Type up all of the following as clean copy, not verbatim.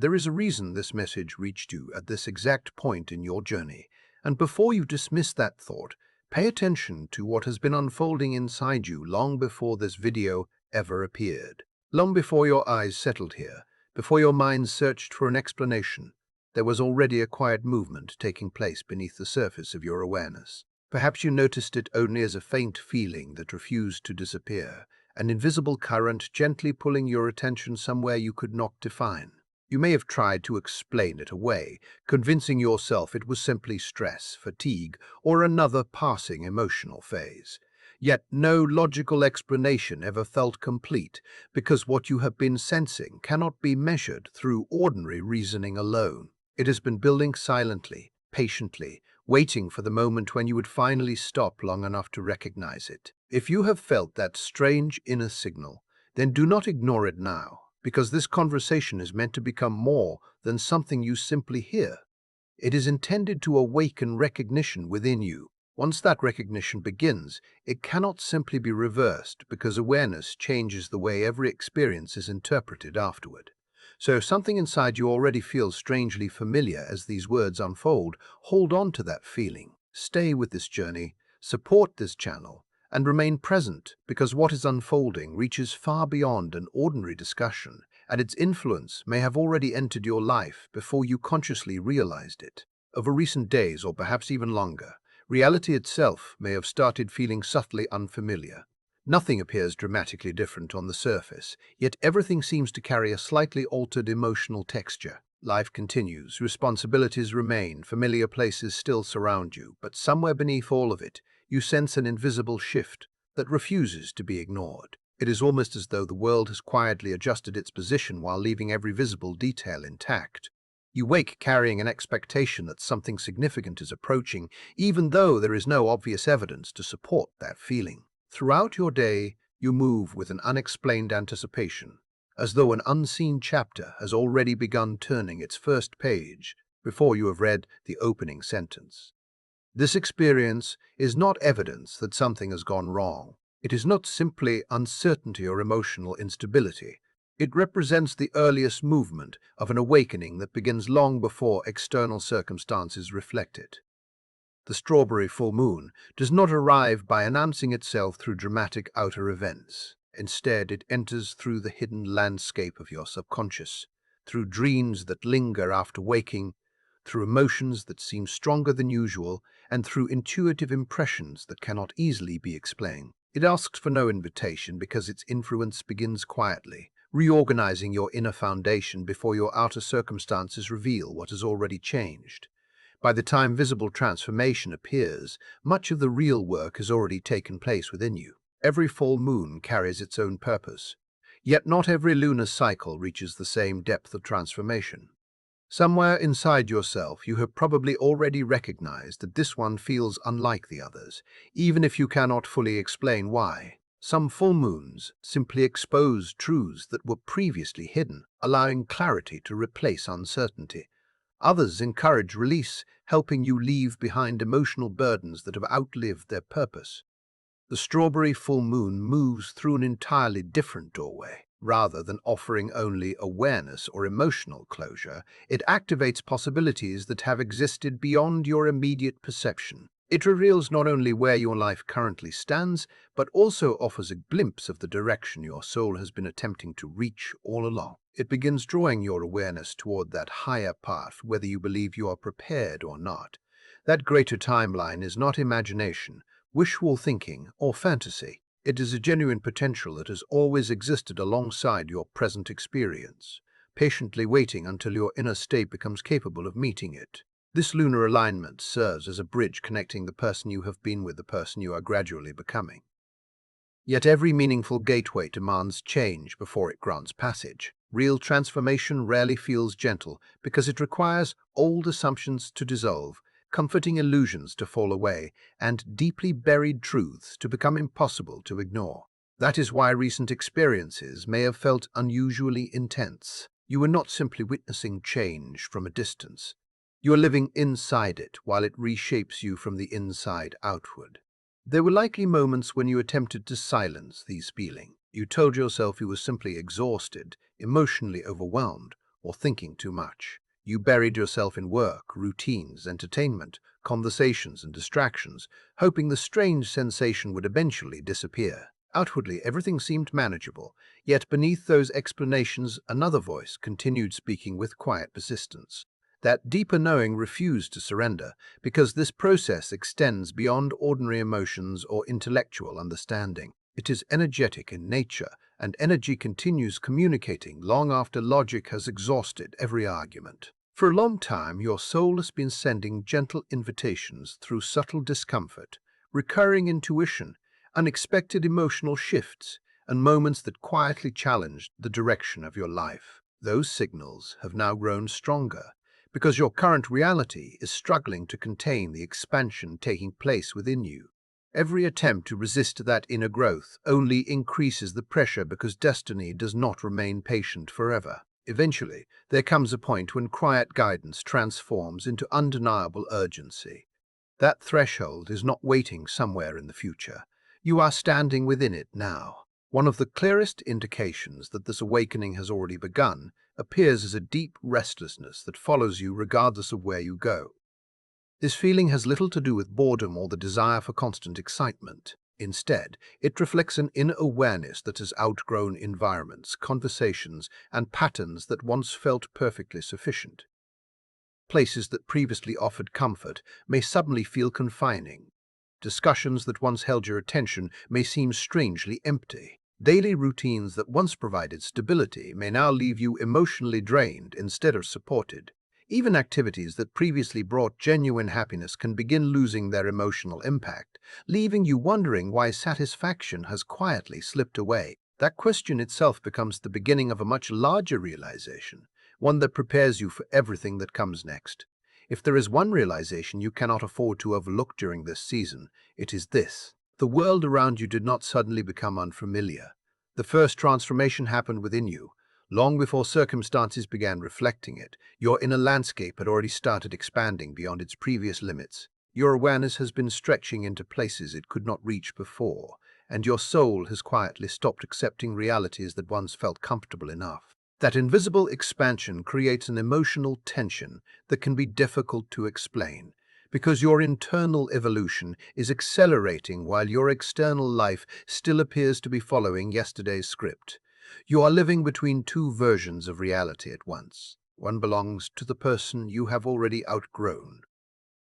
There is a reason this message reached you at this exact point in your journey, and before you dismiss that thought, pay attention to what has been unfolding inside you long before this video ever appeared. Long before your eyes settled here, before your mind searched for an explanation, there was already a quiet movement taking place beneath the surface of your awareness. Perhaps you noticed it only as a faint feeling that refused to disappear, an invisible current gently pulling your attention somewhere you could not define. You may have tried to explain it away, convincing yourself it was simply stress, fatigue, or another passing emotional phase. Yet no logical explanation ever felt complete, because what you have been sensing cannot be measured through ordinary reasoning alone. It has been building silently, patiently, waiting for the moment when you would finally stop long enough to recognize it. If you have felt that strange inner signal, then do not ignore it now, because this conversation is meant to become more than something you simply hear. It is intended to awaken recognition within you. Once that recognition begins, it cannot simply be reversed because awareness changes the way every experience is interpreted afterward. So if something inside you already feels strangely familiar as these words unfold, hold on to that feeling. Stay with this journey, support this channel, and remain present, because what is unfolding reaches far beyond an ordinary discussion, and its influence may have already entered your life before you consciously realized it. Over recent days, or perhaps even longer, reality itself may have started feeling subtly unfamiliar. Nothing appears dramatically different on the surface, yet everything seems to carry a slightly altered emotional texture. Life continues, responsibilities remain, familiar places still surround you, but somewhere beneath all of it, you sense an invisible shift that refuses to be ignored. It is almost as though the world has quietly adjusted its position while leaving every visible detail intact. You wake carrying an expectation that something significant is approaching, even though there is no obvious evidence to support that feeling. Throughout your day, you move with an unexplained anticipation, as though an unseen chapter has already begun turning its first page before you have read the opening sentence. This experience is not evidence that something has gone wrong. It is not simply uncertainty or emotional instability. It represents the earliest movement of an awakening that begins long before external circumstances reflect it. The strawberry full moon does not arrive by announcing itself through dramatic outer events. Instead, it enters through the hidden landscape of your subconscious, through dreams that linger after waking, through emotions that seem stronger than usual, and through intuitive impressions that cannot easily be explained. It asks for no invitation because its influence begins quietly, reorganizing your inner foundation before your outer circumstances reveal what has already changed. By the time visible transformation appears, much of the real work has already taken place within you. Every full moon carries its own purpose, yet not every lunar cycle reaches the same depth of transformation. Somewhere inside yourself, you have probably already recognized that this one feels unlike the others, even if you cannot fully explain why. Some full moons simply expose truths that were previously hidden, allowing clarity to replace uncertainty. Others encourage release, helping you leave behind emotional burdens that have outlived their purpose. The strawberry full moon moves through an entirely different doorway. Rather than offering only awareness or emotional closure, it activates possibilities that have existed beyond your immediate perception. It reveals not only where your life currently stands, but also offers a glimpse of the direction your soul has been attempting to reach all along. It begins drawing your awareness toward that higher path, whether you believe you are prepared or not. That greater timeline is not imagination, wishful thinking, or fantasy. It is a genuine potential that has always existed alongside your present experience, patiently waiting until your inner state becomes capable of meeting it. This lunar alignment serves as a bridge connecting the person you have been with the person you are gradually becoming. Yet every meaningful gateway demands change before it grants passage. Real transformation rarely feels gentle because it requires old assumptions to dissolve, comforting illusions to fall away, and deeply buried truths to become impossible to ignore. That is why recent experiences may have felt unusually intense. You are not simply witnessing change from a distance. You are living inside it while it reshapes you from the inside outward. There were likely moments when you attempted to silence these feelings. You told yourself you were simply exhausted, emotionally overwhelmed, or thinking too much. You buried yourself in work, routines, entertainment, conversations, and distractions, hoping the strange sensation would eventually disappear. Outwardly, everything seemed manageable, yet beneath those explanations, another voice continued speaking with quiet persistence. That deeper knowing refused to surrender, because this process extends beyond ordinary emotions or intellectual understanding. It is energetic in nature, and energy continues communicating long after logic has exhausted every argument. For a long time, your soul has been sending gentle invitations through subtle discomfort, recurring intuition, unexpected emotional shifts, and moments that quietly challenged the direction of your life. Those signals have now grown stronger, because your current reality is struggling to contain the expansion taking place within you. Every attempt to resist that inner growth only increases the pressure, because destiny does not remain patient forever. Eventually, there comes a point when quiet guidance transforms into undeniable urgency. That threshold is not waiting somewhere in the future. You are standing within it now. One of the clearest indications that this awakening has already begun appears as a deep restlessness that follows you regardless of where you go. This feeling has little to do with boredom or the desire for constant excitement. Instead, it reflects an inner awareness that has outgrown environments, conversations, and patterns that once felt perfectly sufficient. Places that previously offered comfort may suddenly feel confining. Discussions that once held your attention may seem strangely empty. Daily routines that once provided stability may now leave you emotionally drained instead of supported. Even activities that previously brought genuine happiness can begin losing their emotional impact, leaving you wondering why satisfaction has quietly slipped away. That question itself becomes the beginning of a much larger realization, one that prepares you for everything that comes next. If there is one realization you cannot afford to overlook during this season, it is this: the world around you did not suddenly become unfamiliar. The first transformation happened within you. Long before circumstances began reflecting it, your inner landscape had already started expanding beyond its previous limits. Your awareness has been stretching into places it could not reach before, and your soul has quietly stopped accepting realities that once felt comfortable enough. That invisible expansion creates an emotional tension that can be difficult to explain, because your internal evolution is accelerating while your external life still appears to be following yesterday's script. You are living between two versions of reality at once. One belongs to the person you have already outgrown,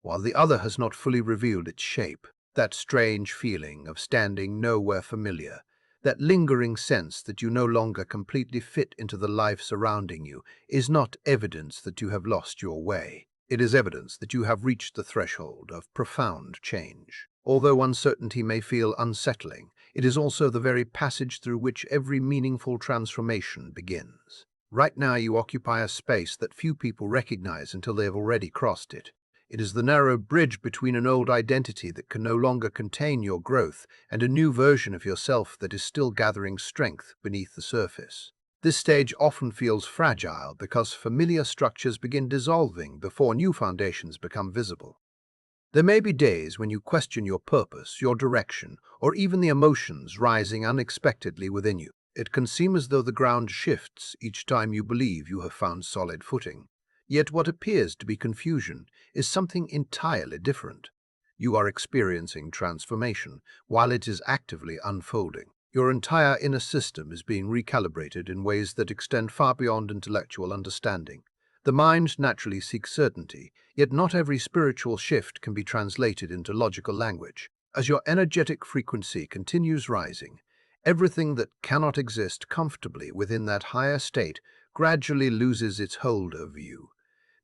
while the other has not fully revealed its shape. That strange feeling of standing nowhere familiar, that lingering sense that you no longer completely fit into the life surrounding you, is not evidence that you have lost your way. It is evidence that you have reached the threshold of profound change. Although uncertainty may feel unsettling, it is also the very passage through which every meaningful transformation begins. Right now, you occupy a space that few people recognize until they have already crossed it. It is the narrow bridge between an old identity that can no longer contain your growth and a new version of yourself that is still gathering strength beneath the surface. This stage often feels fragile because familiar structures begin dissolving before new foundations become visible. There may be days when you question your purpose, your direction, or even the emotions rising unexpectedly within you. It can seem as though the ground shifts each time you believe you have found solid footing. Yet what appears to be confusion is something entirely different. You are experiencing transformation while it is actively unfolding. Your entire inner system is being recalibrated in ways that extend far beyond intellectual understanding. The mind naturally seeks certainty, yet not every spiritual shift can be translated into logical language. As your energetic frequency continues rising, everything that cannot exist comfortably within that higher state gradually loses its hold over you.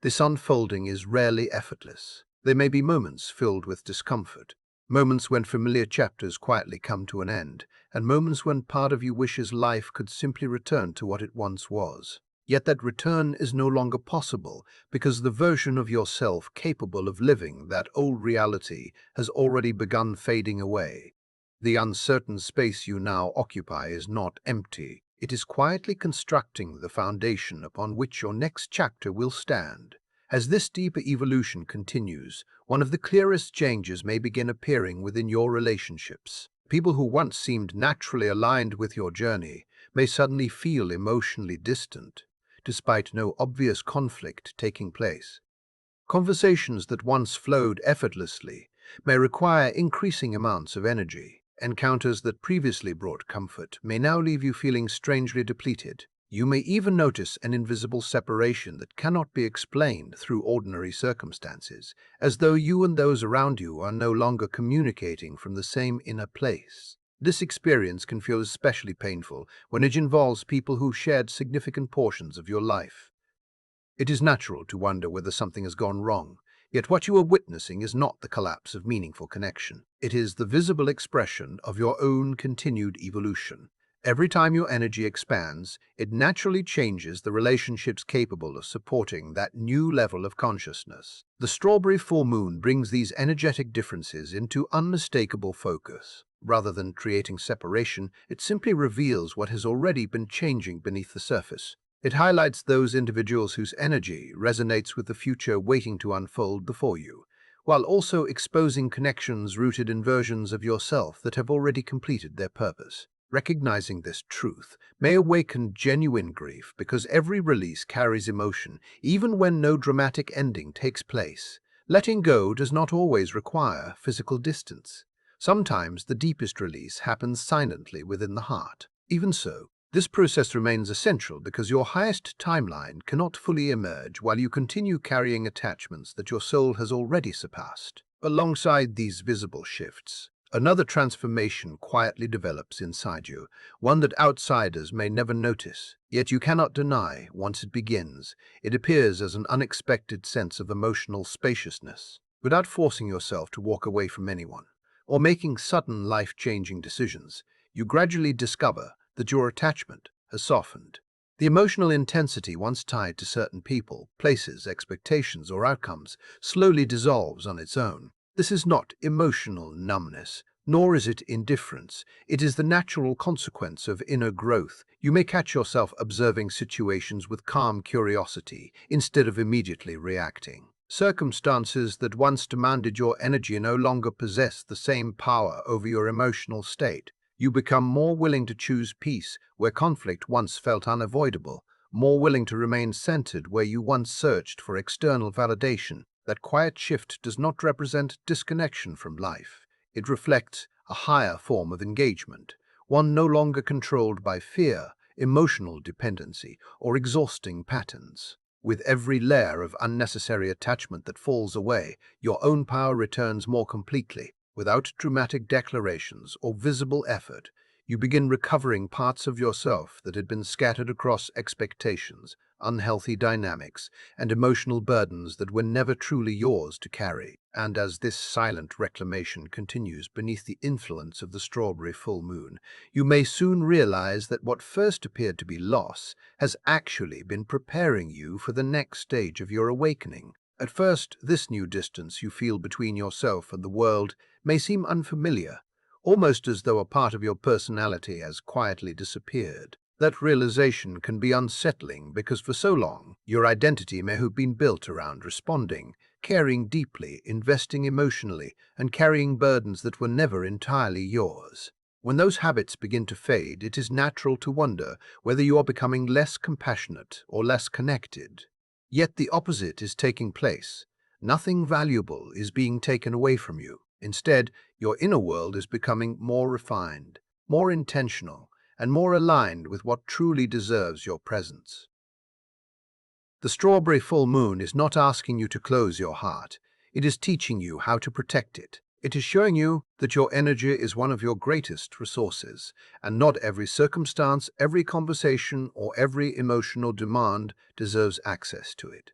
This unfolding is rarely effortless. There may be moments filled with discomfort, moments when familiar chapters quietly come to an end, and moments when part of you wishes life could simply return to what it once was. Yet that return is no longer possible because the version of yourself capable of living that old reality has already begun fading away. The uncertain space you now occupy is not empty. It is quietly constructing the foundation upon which your next chapter will stand. As this deeper evolution continues, one of the clearest changes may begin appearing within your relationships. People who once seemed naturally aligned with your journey may suddenly feel emotionally distant. despite no obvious conflict taking place. Conversations that once flowed effortlessly may require increasing amounts of energy. Encounters that previously brought comfort may now leave you feeling strangely depleted. You may even notice an invisible separation that cannot be explained through ordinary circumstances, as though you and those around you are no longer communicating from the same inner place. This experience can feel especially painful when it involves people who shared significant portions of your life. It is natural to wonder whether something has gone wrong, yet what you are witnessing is not the collapse of meaningful connection. It is the visible expression of your own continued evolution. Every time your energy expands, it naturally changes the relationships capable of supporting that new level of consciousness. The strawberry full moon brings these energetic differences into unmistakable focus. Rather than creating separation, it simply reveals what has already been changing beneath the surface. It highlights those individuals whose energy resonates with the future waiting to unfold before you, while also exposing connections rooted in versions of yourself that have already completed their purpose. Recognizing this truth may awaken genuine grief because every release carries emotion, even when no dramatic ending takes place. Letting go does not always require physical distance. Sometimes the deepest release happens silently within the heart. Even so, this process remains essential because your highest timeline cannot fully emerge while you continue carrying attachments that your soul has already surpassed. Alongside these visible shifts, another transformation quietly develops inside you, one that outsiders may never notice, yet you cannot deny once it begins. It appears as an unexpected sense of emotional spaciousness. Without forcing yourself to walk away from anyone, or making sudden life-changing decisions, you gradually discover that your attachment has softened. The emotional intensity once tied to certain people, places, expectations, or outcomes slowly dissolves on its own. This is not emotional numbness, nor is it indifference. It is the natural consequence of inner growth. You may catch yourself observing situations with calm curiosity instead of immediately reacting. Circumstances that once demanded your energy no longer possess the same power over your emotional state. You become more willing to choose peace where conflict once felt unavoidable, more willing to remain centered where you once searched for external validation. That quiet shift does not represent disconnection from life. It reflects a higher form of engagement, one no longer controlled by fear, emotional dependency, or exhausting patterns. With every layer of unnecessary attachment that falls away, your own power returns more completely. Without dramatic declarations or visible effort, you begin recovering parts of yourself that had been scattered across expectations, unhealthy dynamics, and emotional burdens that were never truly yours to carry. And as this silent reclamation continues beneath the influence of the strawberry full moon, you may soon realize that what first appeared to be loss has actually been preparing you for the next stage of your awakening. At first, this new distance you feel between yourself and the world may seem unfamiliar, almost as though a part of your personality has quietly disappeared. That realization can be unsettling because for so long, your identity may have been built around responding, caring deeply, investing emotionally, and carrying burdens that were never entirely yours. When those habits begin to fade, it is natural to wonder whether you are becoming less compassionate or less connected. Yet the opposite is taking place. Nothing valuable is being taken away from you. Instead, your inner world is becoming more refined, more intentional, and more aligned with what truly deserves your presence. The strawberry full moon is not asking you to close your heart. It is teaching you how to protect it. It is showing you that your energy is one of your greatest resources, and not every circumstance, every conversation, or every emotional demand deserves access to it.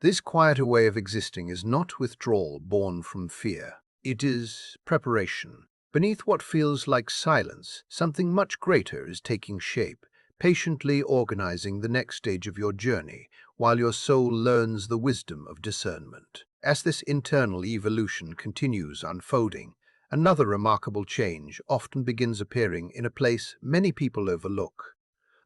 This quieter way of existing is not withdrawal born from fear. It is preparation. Beneath what feels like silence, something much greater is taking shape, patiently organizing the next stage of your journey, while your soul learns the wisdom of discernment. As this internal evolution continues unfolding, another remarkable change often begins appearing in a place many people overlook.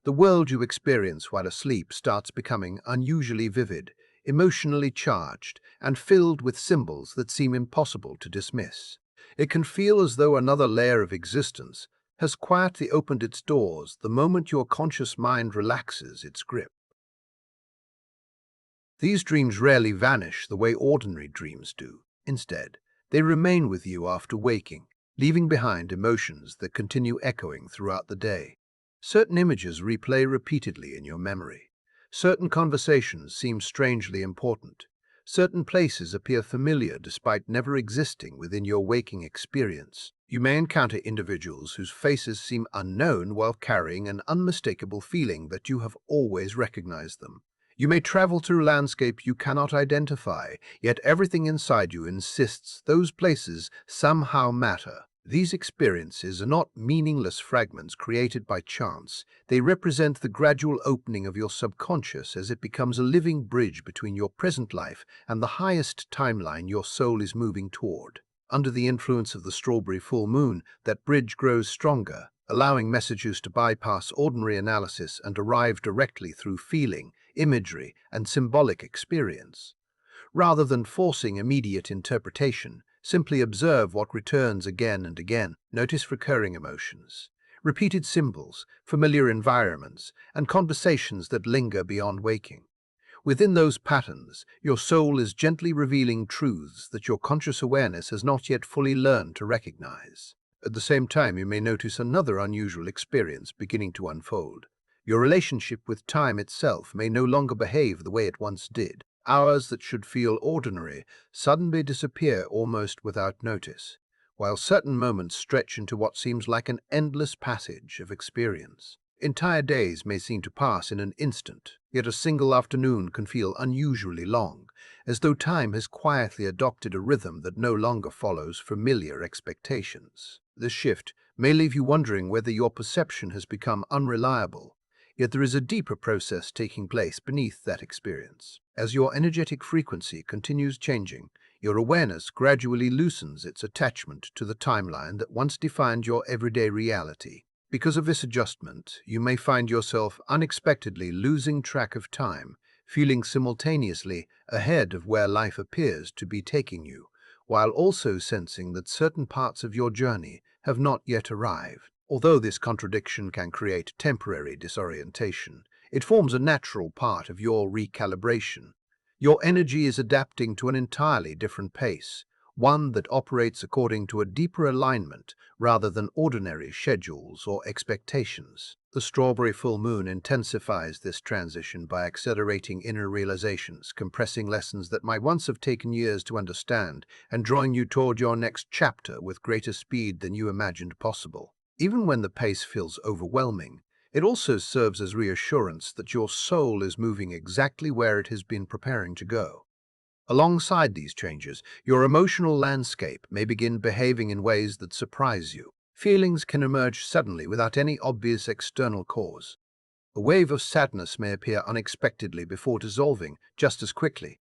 The world you experience while asleep starts becoming unusually vivid, emotionally charged, and filled with symbols that seem impossible to dismiss. It can feel as though another layer of existence has quietly opened its doors the moment your conscious mind relaxes its grip. These dreams rarely vanish the way ordinary dreams do. Instead, they remain with you after waking, leaving behind emotions that continue echoing throughout the day. Certain images replay repeatedly in your memory. Certain conversations seem strangely important. Certain places appear familiar despite never existing within your waking experience. You may encounter individuals whose faces seem unknown while carrying an unmistakable feeling that you have always recognized them. You may travel through landscape you cannot identify, yet everything inside you insists those places somehow matter. These experiences are not meaningless fragments created by chance. They represent the gradual opening of your subconscious as it becomes a living bridge between your present life and the highest timeline your soul is moving toward. Under the influence of the strawberry full moon, that bridge grows stronger, allowing messages to bypass ordinary analysis and arrive directly through feeling, imagery, and symbolic experience. Rather than forcing immediate interpretation, simply observe what returns again and again. Notice recurring emotions, repeated symbols, familiar environments, and conversations that linger beyond waking. Within those patterns, your soul is gently revealing truths that your conscious awareness has not yet fully learned to recognize. At the same time, you may notice another unusual experience beginning to unfold. Your relationship with time itself may no longer behave the way it once did. Hours that should feel ordinary suddenly disappear almost without notice, while certain moments stretch into what seems like an endless passage of experience. Entire days may seem to pass in an instant, yet a single afternoon can feel unusually long, as though time has quietly adopted a rhythm that no longer follows familiar expectations. This shift may leave you wondering whether your perception has become unreliable, yet there is a deeper process taking place beneath that experience. As your energetic frequency continues changing, your awareness gradually loosens its attachment to the timeline that once defined your everyday reality. Because of this adjustment, you may find yourself unexpectedly losing track of time, feeling simultaneously ahead of where life appears to be taking you, while also sensing that certain parts of your journey have not yet arrived. Although this contradiction can create temporary disorientation, it forms a natural part of your recalibration. Your energy is adapting to an entirely different pace, one that operates according to a deeper alignment rather than ordinary schedules or expectations. The strawberry full moon intensifies this transition by accelerating inner realizations, compressing lessons that might once have taken years to understand, and drawing you toward your next chapter with greater speed than you imagined possible. Even when the pace feels overwhelming, it also serves as reassurance that your soul is moving exactly where it has been preparing to go. Alongside these changes, your emotional landscape may begin behaving in ways that surprise you. Feelings can emerge suddenly without any obvious external cause. A wave of sadness may appear unexpectedly before dissolving just as quickly.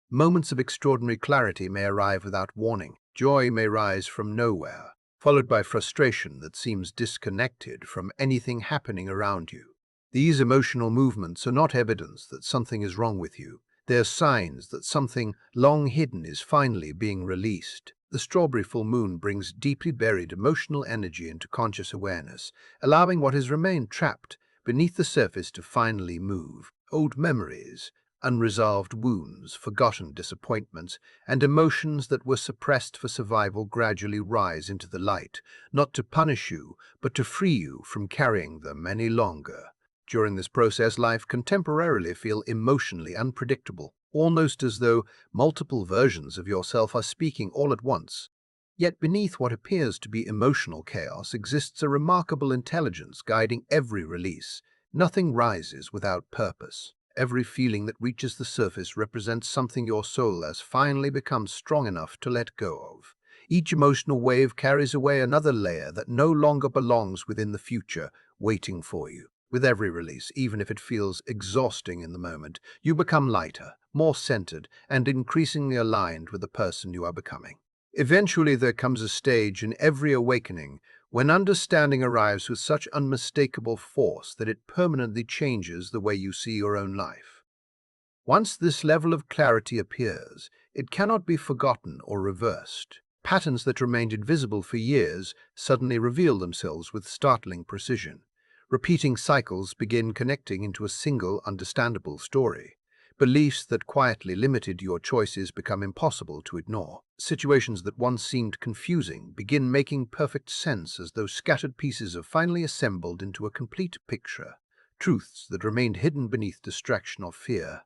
Moments of extraordinary clarity may arrive without warning. Joy may rise from nowhere, followed by frustration that seems disconnected from anything happening around you. These emotional movements are not evidence that something is wrong with you. They're signs that something long hidden is finally being released. The strawberry full moon brings deeply buried emotional energy into conscious awareness, allowing what has remained trapped beneath the surface to finally move. Old memories, unresolved wounds, forgotten disappointments, and emotions that were suppressed for survival gradually rise into the light, not to punish you, but to free you from carrying them any longer. During this process, life can temporarily feel emotionally unpredictable, almost as though multiple versions of yourself are speaking all at once. Yet beneath what appears to be emotional chaos exists a remarkable intelligence guiding every release. Nothing rises without purpose. Every feeling that reaches the surface represents something your soul has finally become strong enough to let go of. Each emotional wave carries away another layer that no longer belongs within the future, waiting for you. With every release, even if it feels exhausting in the moment, you become lighter, more centered, and increasingly aligned with the person you are becoming. Eventually, there comes a stage in every awakening when understanding arrives with such unmistakable force that it permanently changes the way you see your own life. Once this level of clarity appears, it cannot be forgotten or reversed. Patterns that remained invisible for years suddenly reveal themselves with startling precision. Repeating cycles begin connecting into a single, understandable story. Beliefs that quietly limited your choices become impossible to ignore. Situations that once seemed confusing begin making perfect sense as those scattered pieces are finally assembled into a complete picture. Truths that remained hidden beneath distraction or fear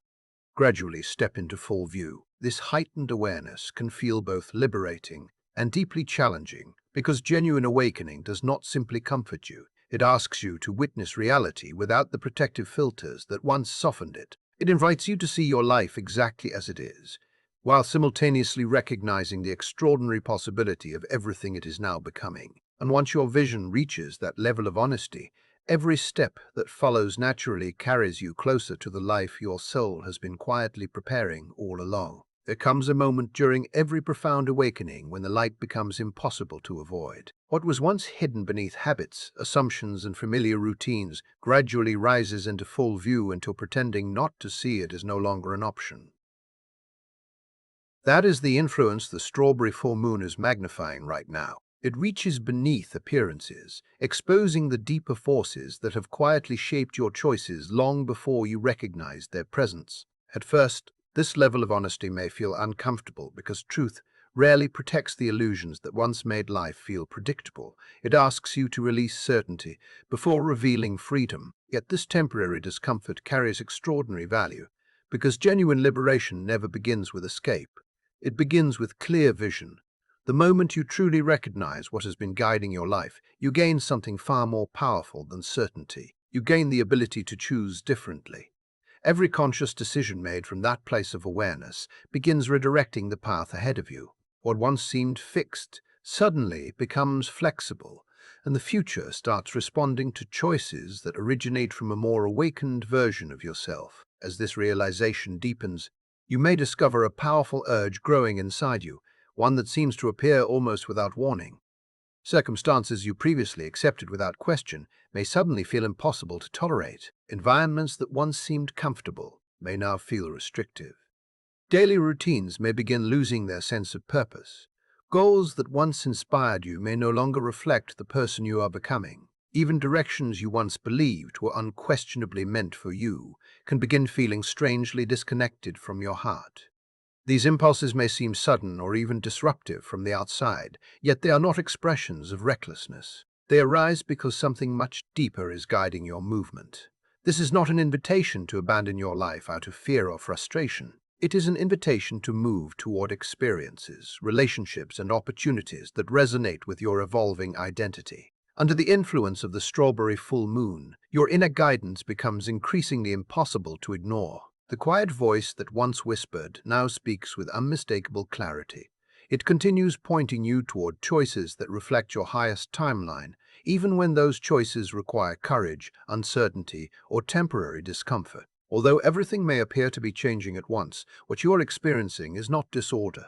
gradually step into full view. This heightened awareness can feel both liberating and deeply challenging because genuine awakening does not simply comfort you. It asks you to witness reality without the protective filters that once softened it. It invites you to see your life exactly as it is, while simultaneously recognizing the extraordinary possibility of everything it is now becoming. And once your vision reaches that level of honesty, every step that follows naturally carries you closer to the life your soul has been quietly preparing all along. There comes a moment during every profound awakening when the light becomes impossible to avoid. What was once hidden beneath habits, assumptions, and familiar routines gradually rises into full view until pretending not to see it is no longer an option. That is the influence the strawberry full moon is magnifying right now. It reaches beneath appearances, exposing the deeper forces that have quietly shaped your choices long before you recognized their presence. At first, this level of honesty may feel uncomfortable because truth rarely protects the illusions that once made life feel predictable. It asks you to release certainty before revealing freedom. Yet this temporary discomfort carries extraordinary value because genuine liberation never begins with escape. It begins with clear vision. The moment you truly recognize what has been guiding your life, you gain something far more powerful than certainty. You gain the ability to choose differently. Every conscious decision made from that place of awareness begins redirecting the path ahead of you. What once seemed fixed suddenly becomes flexible, and the future starts responding to choices that originate from a more awakened version of yourself. As this realization deepens, you may discover a powerful urge growing inside you, one that seems to appear almost without warning. Circumstances you previously accepted without question may suddenly feel impossible to tolerate. Environments that once seemed comfortable may now feel restrictive. Daily routines may begin losing their sense of purpose. Goals that once inspired you may no longer reflect the person you are becoming. Even directions you once believed were unquestionably meant for you can begin feeling strangely disconnected from your heart. These impulses may seem sudden or even disruptive from the outside, yet they are not expressions of recklessness. They arise because something much deeper is guiding your movement. This is not an invitation to abandon your life out of fear or frustration. It is an invitation to move toward experiences, relationships, and opportunities that resonate with your evolving identity. Under the influence of the strawberry full moon, your inner guidance becomes increasingly impossible to ignore. The quiet voice that once whispered now speaks with unmistakable clarity. It continues pointing you toward choices that reflect your highest timeline, even when those choices require courage, uncertainty, or temporary discomfort. Although everything may appear to be changing at once, what you are experiencing is not disorder.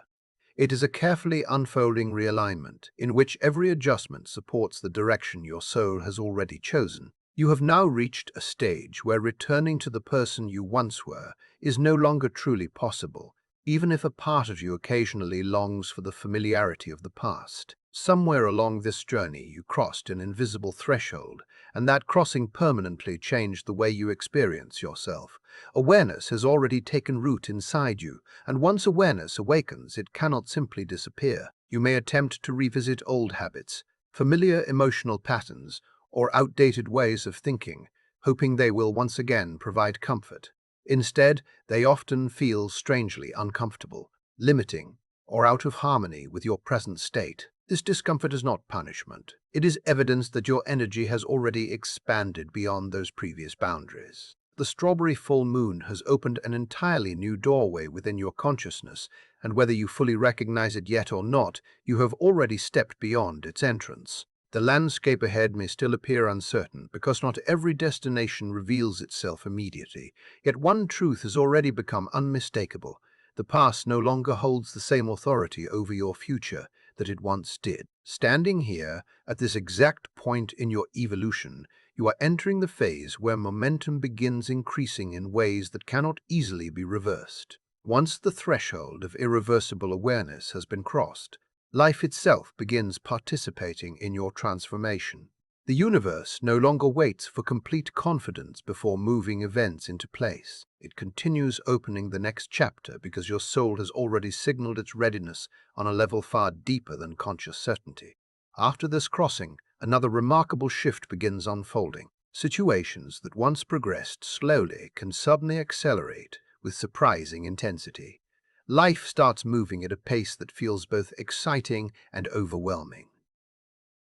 It is a carefully unfolding realignment, in which every adjustment supports the direction your soul has already chosen. You have now reached a stage where returning to the person you once were is no longer truly possible, even if a part of you occasionally longs for the familiarity of the past. Somewhere along this journey you crossed an invisible threshold, and that crossing permanently changed the way you experience yourself. Awareness has already taken root inside you, and once awareness awakens, it cannot simply disappear. You may attempt to revisit old habits, familiar emotional patterns, or outdated ways of thinking, hoping they will once again provide comfort. Instead, they often feel strangely uncomfortable, limiting, or out of harmony with your present state. This discomfort is not punishment. It is evidence that your energy has already expanded beyond those previous boundaries. The strawberry full moon has opened an entirely new doorway within your consciousness, and whether you fully recognize it yet or not, you have already stepped beyond its entrance. The landscape ahead may still appear uncertain because not every destination reveals itself immediately, yet one truth has already become unmistakable. The past no longer holds the same authority over your future that it once did. Standing here, at this exact point in your evolution, you are entering the phase where momentum begins increasing in ways that cannot easily be reversed. Once the threshold of irreversible awareness has been crossed, life itself begins participating in your transformation. The universe no longer waits for complete confidence before moving events into place. It continues opening the next chapter because your soul has already signaled its readiness on a level far deeper than conscious certainty. After this crossing, another remarkable shift begins unfolding. Situations that once progressed slowly can suddenly accelerate with surprising intensity. Life starts moving at a pace that feels both exciting and overwhelming.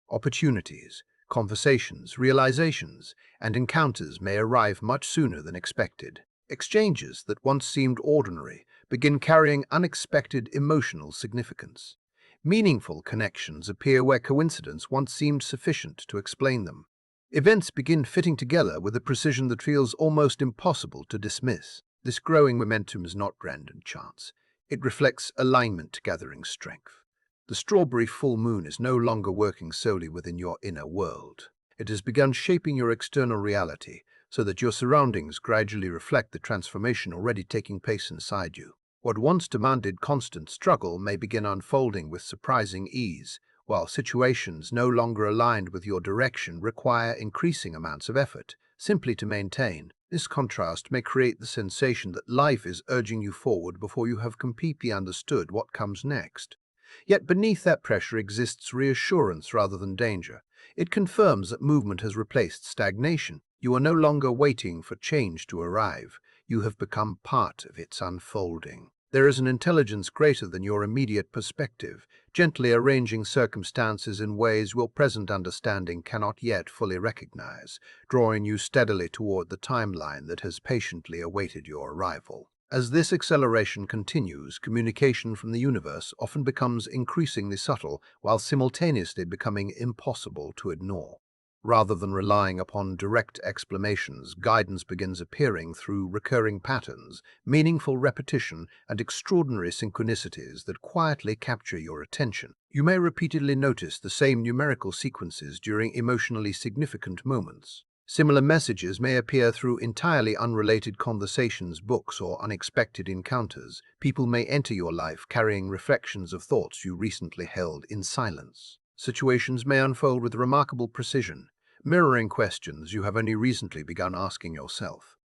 Opportunities, conversations, realizations, and encounters may arrive much sooner than expected. Exchanges that once seemed ordinary begin carrying unexpected emotional significance. Meaningful connections appear where coincidence once seemed sufficient to explain them. Events begin fitting together with a precision that feels almost impossible to dismiss. This growing momentum is not random chance. It reflects alignment gathering strength. The strawberry full moon is no longer working solely within your inner world. It has begun shaping your external reality so that your surroundings gradually reflect the transformation already taking place inside you. What once demanded constant struggle may begin unfolding with surprising ease, while situations no longer aligned with your direction require increasing amounts of effort simply to maintain. This contrast may create the sensation that life is urging you forward before you have completely understood what comes next. Yet beneath that pressure exists reassurance rather than danger. It confirms that movement has replaced stagnation. You are no longer waiting for change to arrive. You have become part of its unfolding. There is an intelligence greater than your immediate perspective, gently arranging circumstances in ways your present understanding cannot yet fully recognize, drawing you steadily toward the timeline that has patiently awaited your arrival. As this acceleration continues, communication from the universe often becomes increasingly subtle while simultaneously becoming impossible to ignore. Rather than relying upon direct explanations, guidance begins appearing through recurring patterns, meaningful repetition, and extraordinary synchronicities that quietly capture your attention. You may repeatedly notice the same numerical sequences during emotionally significant moments. Similar messages may appear through entirely unrelated conversations, books, or unexpected encounters. People may enter your life carrying reflections of thoughts you recently held in silence. Situations may unfold with remarkable precision, mirroring questions you have only recently begun asking yourself.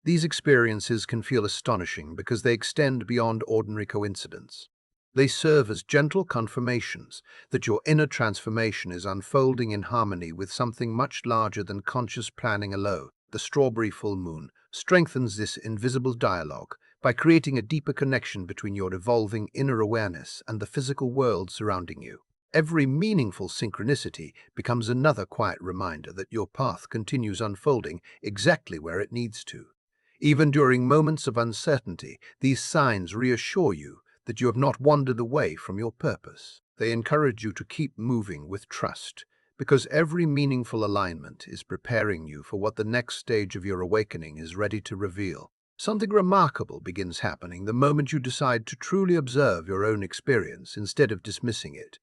These experiences can feel astonishing because they extend beyond ordinary coincidence. They serve as gentle confirmations that your inner transformation is unfolding in harmony with something much larger than conscious planning alone. The strawberry full moon strengthens this invisible dialogue by creating a deeper connection between your evolving inner awareness and the physical world surrounding you. Every meaningful synchronicity becomes another quiet reminder that your path continues unfolding exactly where it needs to. Even during moments of uncertainty, these signs reassure you that you have not wandered away from your purpose. They encourage you to keep moving with trust, because every meaningful alignment is preparing you for what the next stage of your awakening is ready to reveal. Something remarkable begins happening the moment you decide to truly observe your own experience instead of dismissing it.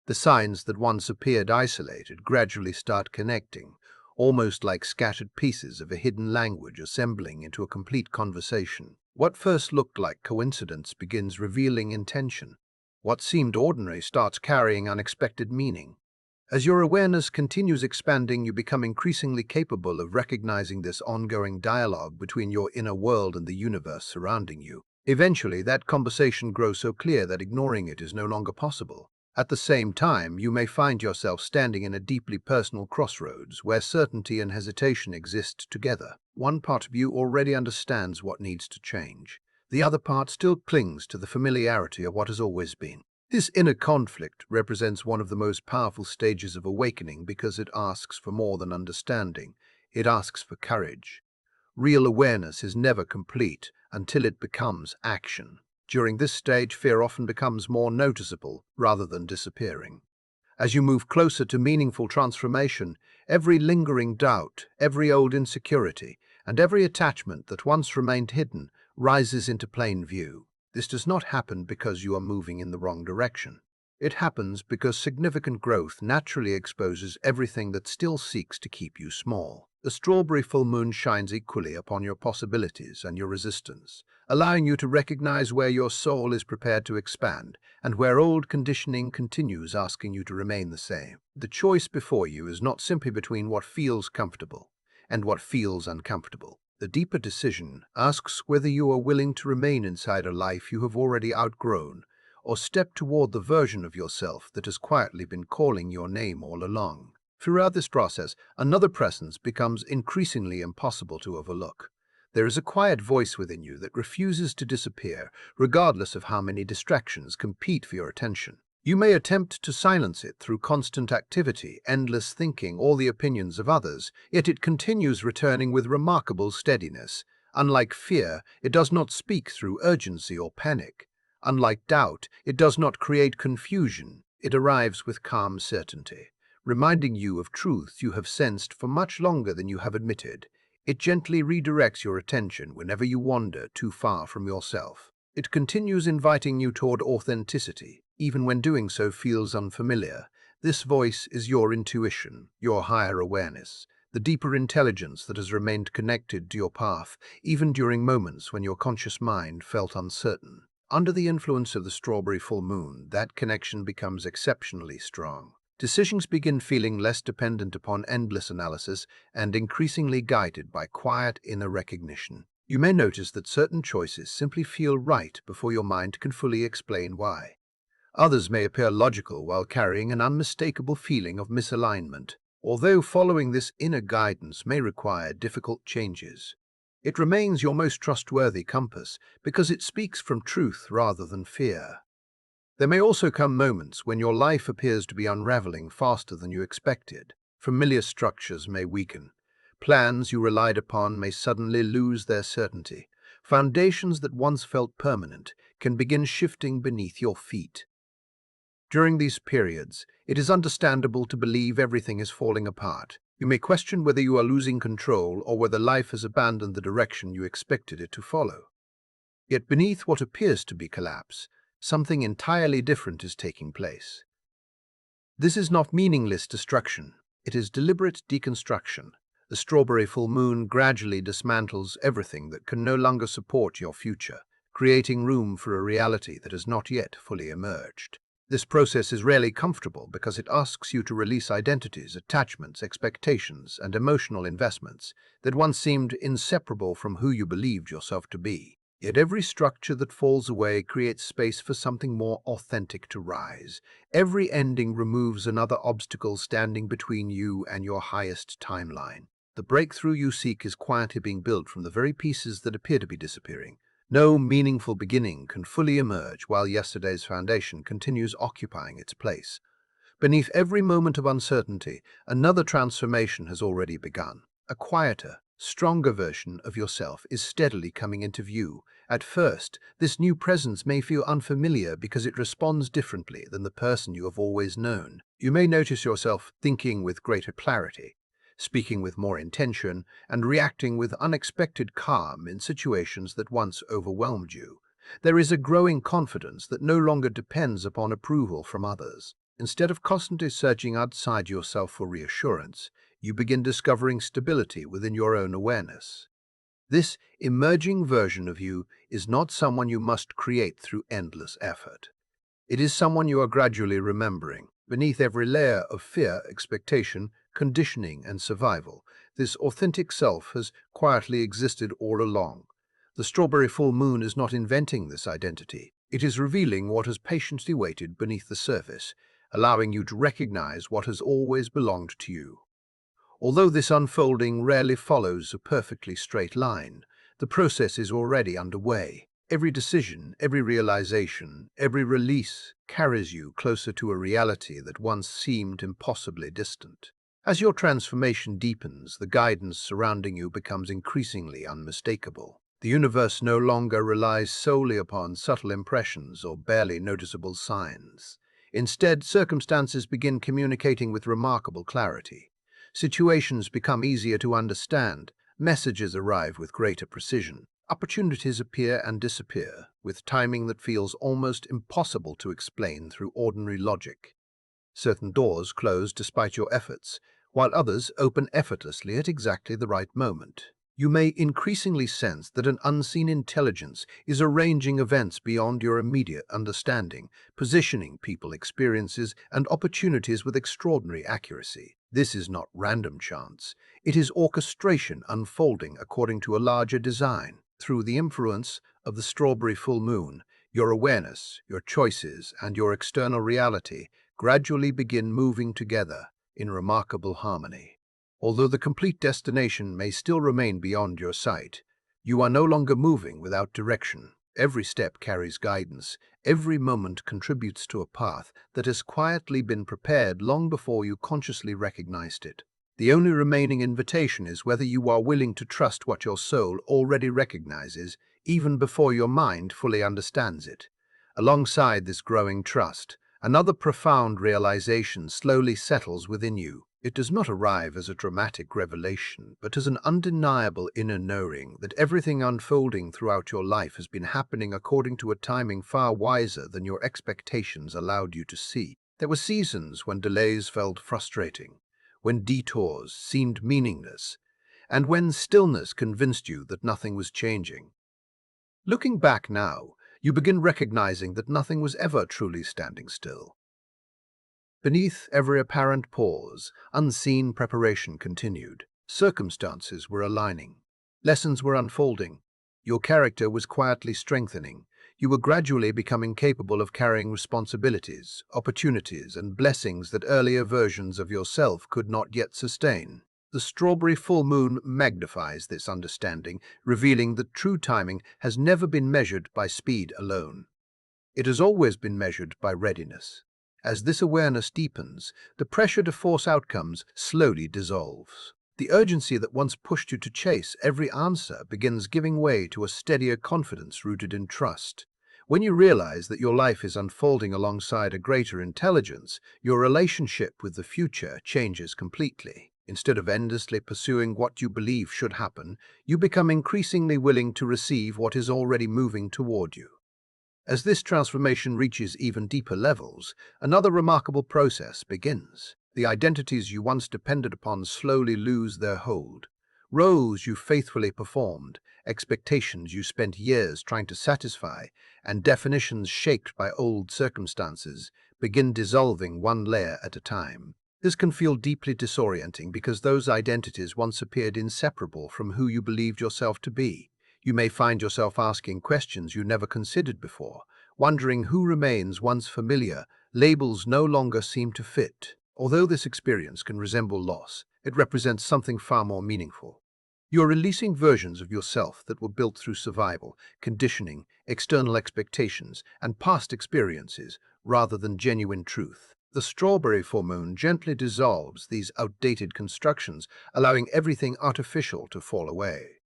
The signs that once appeared isolated gradually start connecting, almost like scattered pieces of a hidden language assembling into a complete conversation. What first looked like coincidence begins revealing intention. What seemed ordinary starts carrying unexpected meaning. As your awareness continues expanding, you become increasingly capable of recognizing this ongoing dialogue between your inner world and the universe surrounding you. Eventually, that conversation grows so clear that ignoring it is no longer possible. At the same time, you may find yourself standing in a deeply personal crossroads where certainty and hesitation exist together. One part of you already understands what needs to change. The other part still clings to the familiarity of what has always been. This inner conflict represents one of the most powerful stages of awakening because it asks for more than understanding. It asks for courage. Real awareness is never complete until it becomes action. During this stage, fear often becomes more noticeable rather than disappearing. As you move closer to meaningful transformation, every lingering doubt, every old insecurity, and every attachment that once remained hidden rises into plain view. This does not happen because you are moving in the wrong direction. It happens because significant growth naturally exposes everything that still seeks to keep you small. The strawberry full moon shines equally upon your possibilities and your resistance, allowing you to recognize where your soul is prepared to expand and where old conditioning continues asking you to remain the same. The choice before you is not simply between what feels comfortable and what feels uncomfortable. The deeper decision asks whether you are willing to remain inside a life you have already outgrown or step toward the version of yourself that has quietly been calling your name all along. Throughout this process, another presence becomes increasingly impossible to overlook. There is a quiet voice within you that refuses to disappear, regardless of how many distractions compete for your attention. You may attempt to silence it through constant activity, endless thinking, or the opinions of others, yet it continues returning with remarkable steadiness. Unlike fear, it does not speak through urgency or panic. Unlike doubt, it does not create confusion. It arrives with calm certainty, reminding you of truths you have sensed for much longer than you have admitted. It gently redirects your attention whenever you wander too far from yourself. It continues inviting you toward authenticity, even when doing so feels unfamiliar. This voice is your intuition, your higher awareness, the deeper intelligence that has remained connected to your path, even during moments when your conscious mind felt uncertain. Under the influence of the strawberry full moon, that connection becomes exceptionally strong. Decisions begin feeling less dependent upon endless analysis and increasingly guided by quiet inner recognition. You may notice that certain choices simply feel right before your mind can fully explain why. Others may appear logical while carrying an unmistakable feeling of misalignment. Although following this inner guidance may require difficult changes, it remains your most trustworthy compass because it speaks from truth rather than fear. There may also come moments when your life appears to be unraveling faster than you expected. Familiar structures may weaken. Plans you relied upon may suddenly lose their certainty. Foundations that once felt permanent can begin shifting beneath your feet. During these periods, it is understandable to believe everything is falling apart. You may question whether you are losing control or whether life has abandoned the direction you expected it to follow. Yet beneath what appears to be collapse, something entirely different is taking place. This is not meaningless destruction. It is deliberate deconstruction. The strawberry full moon gradually dismantles everything that can no longer support your future, creating room for a reality that has not yet fully emerged. This process is rarely comfortable because it asks you to release identities, attachments, expectations, and emotional investments that once seemed inseparable from who you believed yourself to be. Yet every structure that falls away creates space for something more authentic to rise. Every ending removes another obstacle standing between you and your highest timeline. The breakthrough you seek is quietly being built from the very pieces that appear to be disappearing. No meaningful beginning can fully emerge while yesterday's foundation continues occupying its place. Beneath every moment of uncertainty, another transformation has already begun. A quieter, stronger version of yourself is steadily coming into view. At first, this new presence may feel unfamiliar because it responds differently than the person you have always known. You may notice yourself thinking with greater clarity, speaking with more intention, and reacting with unexpected calm in situations that once overwhelmed you. There is a growing confidence that no longer depends upon approval from others. Instead of constantly searching outside yourself for reassurance, you begin discovering stability within your own awareness. This emerging version of you is not someone you must create through endless effort. It is someone you are gradually remembering. Beneath every layer of fear, expectation, conditioning, and survival, this authentic self has quietly existed all along. The strawberry full moon is not inventing this identity. It is revealing what has patiently waited beneath the surface, allowing you to recognize what has always belonged to you. Although this unfolding rarely follows a perfectly straight line, the process is already underway. Every decision, every realization, every release carries you closer to a reality that once seemed impossibly distant. As your transformation deepens, the guidance surrounding you becomes increasingly unmistakable. The universe no longer relies solely upon subtle impressions or barely noticeable signs. Instead, circumstances begin communicating with remarkable clarity. Situations become easier to understand, messages arrive with greater precision. Opportunities appear and disappear, with timing that feels almost impossible to explain through ordinary logic. Certain doors close despite your efforts, while others open effortlessly at exactly the right moment. You may increasingly sense that an unseen intelligence is arranging events beyond your immediate understanding, positioning people, experiences, and opportunities with extraordinary accuracy. This is not random chance. It is orchestration unfolding according to a larger design. Through the influence of the strawberry full moon, your awareness, your choices, and your external reality gradually begin moving together in remarkable harmony. Although the complete destination may still remain beyond your sight, you are no longer moving without direction. Every step carries guidance. Every moment contributes to a path that has quietly been prepared long before you consciously recognized it. The only remaining invitation is whether you are willing to trust what your soul already recognizes, even before your mind fully understands it. Alongside this growing trust, another profound realization slowly settles within you. It does not arrive as a dramatic revelation, but as an undeniable inner knowing that everything unfolding throughout your life has been happening according to a timing far wiser than your expectations allowed you to see. There were seasons when delays felt frustrating, when detours seemed meaningless, and when stillness convinced you that nothing was changing. Looking back now, you begin recognizing that nothing was ever truly standing still. Beneath every apparent pause, unseen preparation continued. Circumstances were aligning. Lessons were unfolding. Your character was quietly strengthening. You were gradually becoming capable of carrying responsibilities, opportunities, and blessings that earlier versions of yourself could not yet sustain. The strawberry full moon magnifies this understanding, revealing that true timing has never been measured by speed alone. It has always been measured by readiness. As this awareness deepens, the pressure to force outcomes slowly dissolves. The urgency that once pushed you to chase every answer begins giving way to a steadier confidence rooted in trust. When you realize that your life is unfolding alongside a greater intelligence, your relationship with the future changes completely. Instead of endlessly pursuing what you believe should happen, you become increasingly willing to receive what is already moving toward you. As this transformation reaches even deeper levels, another remarkable process begins. The identities you once depended upon slowly lose their hold. Roles you faithfully performed, expectations you spent years trying to satisfy, and definitions shaped by old circumstances begin dissolving one layer at a time. This can feel deeply disorienting because those identities once appeared inseparable from who you believed yourself to be. You may find yourself asking questions you never considered before, wondering who remains once familiar. Labels no longer seem to fit. Although this experience can resemble loss, it represents something far more meaningful. You are releasing versions of yourself that were built through survival, conditioning, external expectations, and past experiences, rather than genuine truth. The strawberry full moon gently dissolves these outdated constructions, allowing everything artificial to fall away.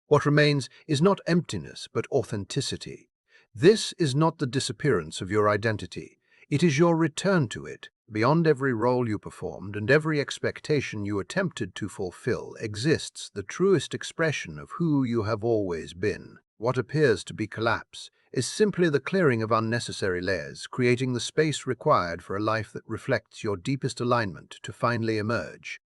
What remains is not emptiness, but authenticity. This is not the disappearance of your identity. It is your return to it. Beyond every role you performed and every expectation you attempted to fulfill exists the truest expression of who you have always been. What appears to be collapse is simply the clearing of unnecessary layers, creating the space required for a life that reflects your deepest alignment to finally emerge.